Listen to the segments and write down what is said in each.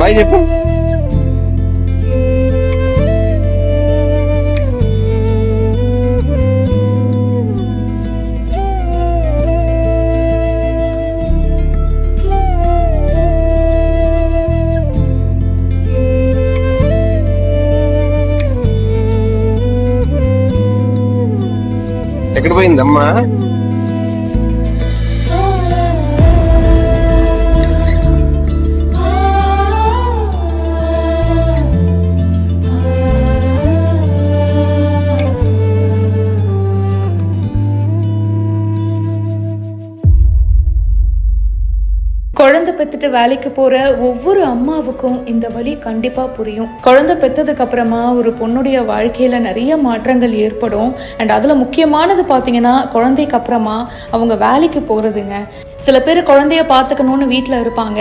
Bye చెప్పు. ఎక్కడ పోయిందమ్మా? குழந்தை பெத்துட்டு வேலைக்கு போற ஒவ்வொரு அம்மாவுக்கும் இந்த வழி கண்டிப்பா புரியும். குழந்தை பெத்ததுக்கு அப்புறமா ஒரு பொண்ணுடைய வாழ்க்கையில நிறைய மாற்றங்கள் ஏற்படும். அண்ட் அதுல முக்கியமானது பாத்தீங்கன்னா குழந்தைக்கு அப்புறமா அவங்க வேலைக்கு போறதுங்க. சில பேர் குழந்தைய பார்த்துக்கணும்னு வீட்டில் இருப்பாங்க.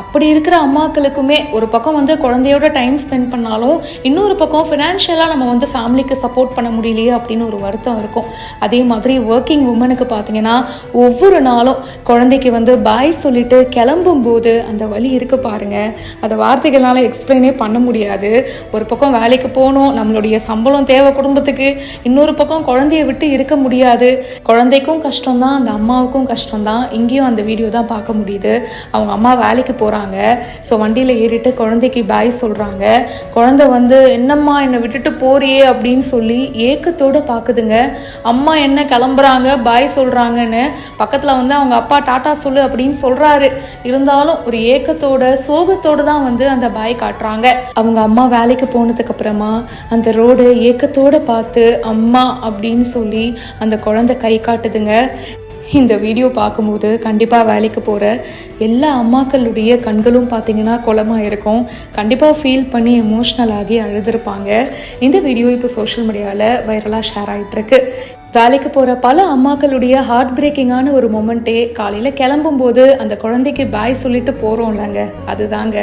அப்படி இருக்கிற அம்மாக்களுக்குமே ஒரு பக்கம் வந்து குழந்தையோட டைம் ஸ்பெண்ட் பண்ணாலும் இன்னொரு பக்கம் ஃபினான்ஷியலாக நம்ம வந்து ஃபேமிலிக்கு சப்போர்ட் பண்ண முடியலையே அப்படின்னு ஒரு வருத்தம் இருக்கும். அதே மாதிரி ஒர்க்கிங் உமனுக்கு பார்த்தீங்கன்னா ஒவ்வொரு நாளும் குழந்தைக்கு வந்து பாய் சொல்லிட்டு கிளம்பும் போது அந்த வலி இருக்கு பாருங்க, அதை வார்த்தைகளால் எக்ஸ்பிளைனே பண்ண முடியாது. ஒரு பக்கம் வேலைக்கு போகணும், நம்மளுடைய சம்பளம் தேவை குடும்பத்துக்கு, இன்னொரு பக்கம் குழந்தைய விட்டு இருக்க முடியாது. குழந்தைக்கும் கஷ்டம்தான், அந்த அம்மாவுக்கும் கஷ்டம்தான். இங்கேயும் அந்த வீடியோ தான் பார்க்க முடியுது. அவங்க அம்மா வேலைக்கு போகிறாங்க. ஸோ வண்டியில் ஏறிட்டு குழந்தைக்கு பாய் சொல்கிறாங்க. குழந்தை வந்து என்னம்மா என்னை விட்டுட்டு போறியே அப்படின்னு சொல்லி ஏக்கத்தோடு பார்க்குதுங்க. அம்மா என்ன கிளம்புறாங்க, பாய் சொல்கிறாங்கன்னு. பக்கத்தில் வந்து அவங்க அப்பா டாட்டா சொல்லு அப்படின்னு சொல்கிறாரு. இருந்தாலும் ஒரு ஏக்கத்தோட சோகத்தோடு தான் வந்து அந்த பாய் காட்டுறாங்க. அவங்க அம்மா வேலைக்கு போனதுக்கு அப்புறமா அந்த ரோடு ஏக்கத்தோடு பார்த்து அம்மா அப்படின்னு சொல்லி அந்த குழந்தை கை காட்டுதுங்க. இந்த வீடியோ பார்க்கும்போது கண்டிப்பாக வேலைக்கு போகிற எல்லா அம்மாக்களுடைய கண்களும் பார்த்திங்கன்னா குளமாக இருக்கும். கண்டிப்பாக ஃபீல் பண்ணி எமோஷ்னல் ஆகி அழுதுருப்பாங்க. இந்த வீடியோ இப்போ சோஷியல் மீடியாவில் வைரலாக ஷேர் ஆகிட்டுருக்கு. வேலைக்கு போகிற பல அம்மாக்களுடைய ஹார்ட் பிரேக்கிங்கான ஒரு மொமெண்ட்டே காலையில் கிளம்பும்போது அந்த குழந்தைக்கு பாய் சொல்லிட்டு போகிறோம்லங்க, அதுதாங்க.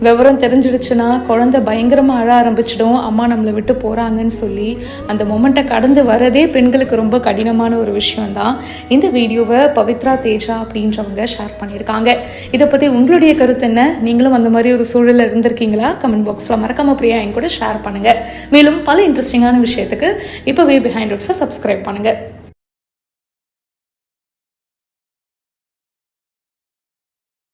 விவரம் தெரிஞ்சிடுச்சுன்னா குழந்தை பயங்கரமாக அழ ஆரம்பிச்சிடும், அம்மா நம்மளை விட்டு போகிறாங்கன்னு சொல்லி. அந்த மொமெண்ட்டை கடந்து வரதே பெண்களுக்கு ரொம்ப கடினமான ஒரு விஷயம்தான். இந்த வீடியோவை பவித்ரா தேஜா அப்படின்றவங்க ஷேர் பண்ணியிருக்காங்க. இதை பற்றி உங்களுடைய கருத்து என்ன? நீங்களும் அந்த மாதிரி ஒரு சூழலில் இருந்திருக்கீங்களா? கமெண்ட் பாக்ஸில் மறக்காம பிரியா என் கூட ஷேர் பண்ணுங்கள். மேலும் பல இன்ட்ரெஸ்டிங்கான விஷயத்துக்கு இப்போவே பிஹைண்ட் ரூட்ஸை சப்ஸ்கிரைப் பண்ணுங்கள்.